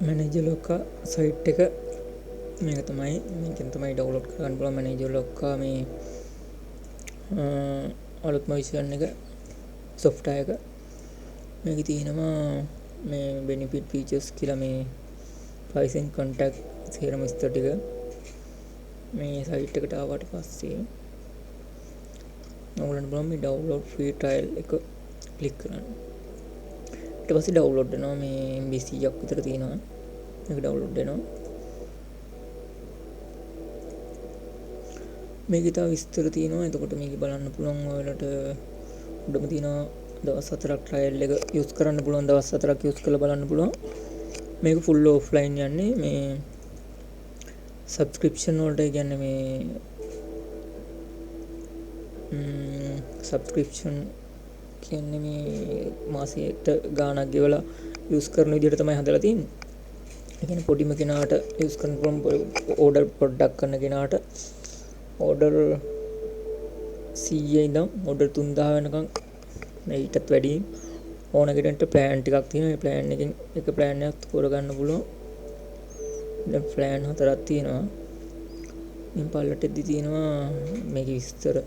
Manager ලොක්කා site එක මේක තමයි මේකෙන් තමයි ඩවුන්ලෝඩ් කරගන්න පුළුවන් මැනේජර් ලොක්කා මේ අලුත්ම විෂන් එක software එක මේකේ තියෙනවා මේ benefit features කියලා මේ price and contact සේරම විස්තර ටික මේ සයිට් එකට ආවට පස්සේ ඔයගොල්ලන්ට බලන්න මේ download free trial එක ක්ලික් කරන්න. ඊට පස්සේ download වෙනවා මේ MB 100ක් විතර තියෙනවා. මේක download වෙනවා. මේකේ තව විස්තර තියෙනවා. එතකොට මේක බලන්න පුළුවන් ඔයාලට උඩම තියෙනවා දවස් 4ක් trial එක use කරන්න පුළුවන් දවස් 4ක් use කරලා බලන්න පුළුවන්. මේක full offline යන්නේ මේ subscription වලට කියන්නේ මේ subscription කියන්නේ මේ මාසෙට ගාණක් ගෙවලා use කරන විදිහට තමයි හදලා තියෙන්නේ. ඒ කියන්නේ පොඩිම කෙනාට use කරන්න පුළුවන් order පොඩ්ඩක් කරන කෙනාට order 100 ඉඳන් order 3000 වෙනකන් ඊටත් වැඩි ඕන කෙනෙක්ට plan ටිකක් තියෙනවා. මේ plan එකෙන් එක plan එකක් තෝර ගන්න පුළුවන්. දැන් plan හතරක් තියෙනවා. මේ පල්ලටදී තියෙනවා මේකේ විස්තර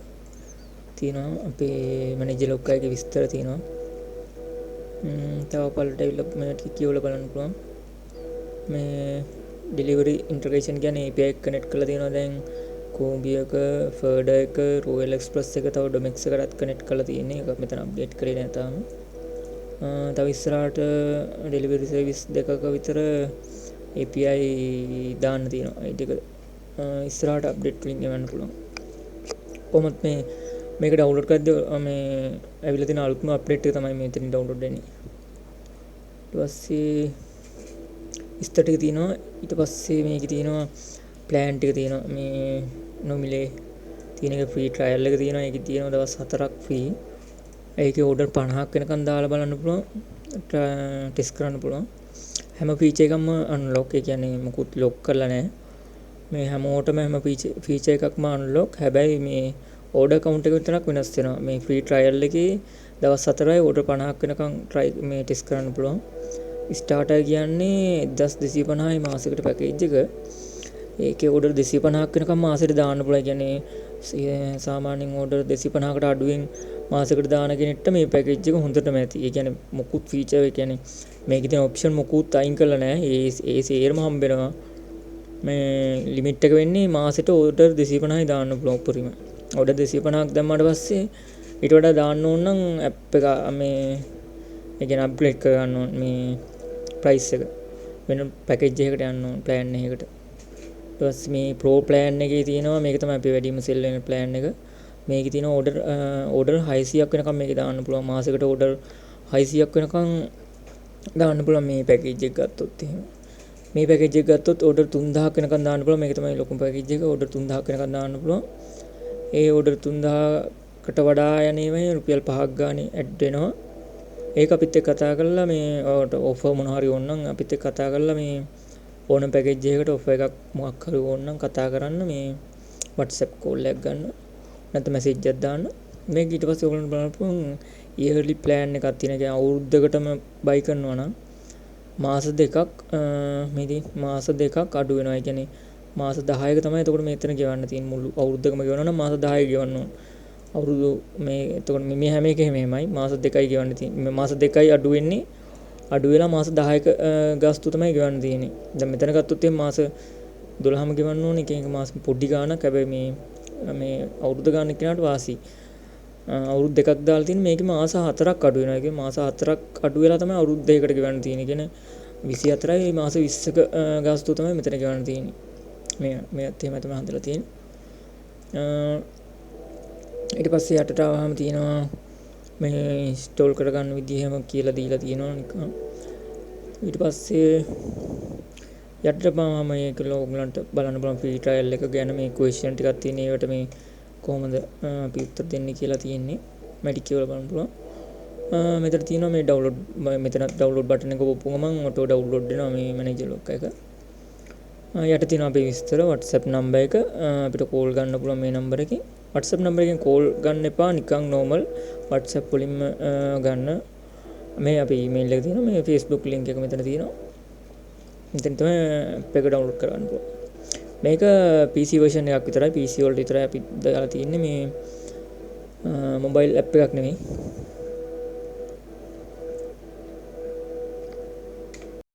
තියෙනවා අපේ මැනේජර් ලොක්කාගේ විස්තර තියෙනවා. තව පල්ලට ඇවිල්ලා මේක කියවලා බලන්න පුළුවන්. මේ delivery integration කියන්නේ API එක connect කරලා තියෙනවා දැන් කෝම්බියක ෆර්ඩර් එක Royal Express එක තව Domex එකටත් connect කරලා තියෙන්නේ. ඒක මෙතන update කරේ නැහැ තාම. තව ඉස්සරහට delivery service දෙකක විතර API දාන්න තියෙනවා. ඒ ටික ඉස්සරහට අප්ඩේට් වලින් එවන්න පුළුවන්. කොහොමත් මේක ඩවුන්ලෝඩ් කරද්දී මේ ඇවිල්ලා තියෙන අලුත්ම අප්ඩේට් එක තමයි මෙතනින් ඩවුන්ලෝඩ් වෙන්නේ. ඊට පස්සේ ඉස්තර ටික තියෙනවා. ඊට පස්සේ මේකේ තියෙනවා plan ටික තියෙනවා. මේ නොමිලේ තියෙන එක free trial එක තියෙනවා. ඒකේ තියෙනවා දවස් 4ක් free. ඒකේ order 50ක් වෙනකන් දාලා බලන්න පුළුවන්. ටෙස්ට් කරන්න පුළුවන්. හැම feature එකක්ම unlock ඒ කියන්නේ මොකුත් lock කරලා නැහැ. මේ හැමෝටම හැම feature එකක්ම unlock. හැබැයි මේ order count එක විතරක් වෙනස් වෙනවා. මේ free trial එකේ දවස් 4යි order 50ක් වෙනකන් try මේ test කරන්න පුළුවන්. starter කියන්නේ 1250යි මාසෙකට package එක. ඒකේ order 250ක් වෙනකම් මාසෙට දාන්න පුළුවන්. කියන්නේ සාමාන්‍යයෙන් order 250කට අඩුවෙන් මාසෙකට දාන කෙනෙක්ට මේ package එක හොඳටම ඇති. ඒ කියන්නේ මොකුත් feature ඒ කියන්නේ මේකේ තියෙන option මොකුත් අයින් කරලා නැහැ. ඒ සේරම හම්බ වෙනවා. මේ ලිමිට් එක වෙන්නේ මාසෙට order 250යි දාන්න පුළුවන් උපරිම. order 250ක් දැම්මාට පස්සේ ඊට වඩා දාන්න ඕන නම් app එක මේ ඒ කියන්නේ අප්ග්‍රේඩ් කරගන්න ඕන මේ price එක. වෙන package එකකට යන්න ඕන plan එකකට. ඊට පස්සේ මේ pro plan එකේ තියෙනවා මේක තමයි අපි වැඩිම sell වෙන plan එක. මේකේ තියෙන order 600ක් වෙනකම් මේකේ දාන්න පුළුවන්. මාසෙකට order 600ක් වෙනකම් දාන්න පුළුවන් මේ package එක ගත්තොත් එහෙම. මේ package එක ගත්තොත් order 3000ක් වෙනකන් දාන්න පුළුවන්. මේක තමයි ලොකුම package එක. order 3000ක් වෙනකන් දාන්න පුළුවන්. ඒ order 3000කට වඩා යන ඒවායි රුපියල් 5ක් ගානේ ඇඩ් වෙනවා. ඒක අපිත් එක්ක කතා කරලා මේ offer මොන හරි ඕන නම් අපිත් එක්ක කතා කරලා මේ ඕන package එකකට offer එකක් මොකක් හරි ඕන නම් කතා කරන්න මේ WhatsApp call එකක් ගන්න. නැත්නම් message එකක් දාන්න. මේක ඊට පස්සේ ඔයගොල්ලන්ට බලන්න පුළුවන් yearly plan එකක් තියෙන. ඒ කියන්නේ අවුරුද්දකටම buy කරනවා නම් මාස දෙකක් මාස දෙකක් අඩු වෙනවා. ඒ කියන්නේ මාස 10ක තමයි එතකොට මෙතන ගෙවන්න තියෙන මුළු අවුරුද්දකම ගෙවනවා නම් මාස 10යි ගෙවන්න ඕන. අවුරුදු මේ එතකොට මේ හැම එකෙම එහෙමයි. මාස 2යි ගෙවන්න තියෙන්නේ. මාස 2යි අඩු වෙන්නේ. අඩු වෙලා මාස 10ක ගාස්තු තමයි ගෙවන්න තියෙන්නේ. දැන් මෙතන ගත්තොත් එහෙනම් මාස 12ම ගෙවන්න ඕනේ. එක මාස පොඩි ගාණක්. හැබැයි මේ අවුරුද්ද ගාණක් කෙනාට වාසි. අවුරුදු දෙකක් දාලා තියෙන මේකේ මාස 4ක් අඩු වෙනවා. ඒකේ මාස 4ක් අඩු වෙලා තමයි අවුරුදු දෙකකට ගෙවන්න තියෙන්නේ. කියන්නේ 24යි මාස 20ක ගාස්තුව තමයි මෙතන ගෙවන්න තියෙන්නේ. මේත් එහෙම තමයි හදලා තියෙන්නේ. ඊට පස්සේ යටට ආවම තියෙනවා මේ ඉන්ස්ටෝල් කරගන්න විදිහ එහෙම කියලා දීලා තියෙනවා නිකන්. ඊට පස්සේ යටට පාම මේක ඔයගලන්ට බලන්න බලන්න free trial එක ගැන මේ question ටිකක් තියෙන. ඒවට මේ කොහොමද අපි උත්තර දෙන්නේ කියලා තියෙන්නේ. මැටි කියලා බලන්න පුළුවන්. මෙතන තියෙනවා මේ download මෙතන download button එක ඔප්පු ගමන් auto download වෙනවා මේ manager lock එක. යට තියෙනවා අපේ විස්තර WhatsApp number එක අපිට call ගන්න පුළුවන් මේ number එකෙන්. WhatsApp number එකෙන් call ගන්න එපා. නිකන් normal WhatsApp වලින්ම ගන්න. මේ අපේ email එක තියෙනවා. මේ Facebook link එක මෙතන තියෙනවා. මෙතන තමයි app එක download කරගන්න පුළුවන්. මේක PC version එකක් විතරයි. PC වලට විතරයි අපි දාලා තියෙන්නේ මේ mobile app එකක් නෙමෙයි.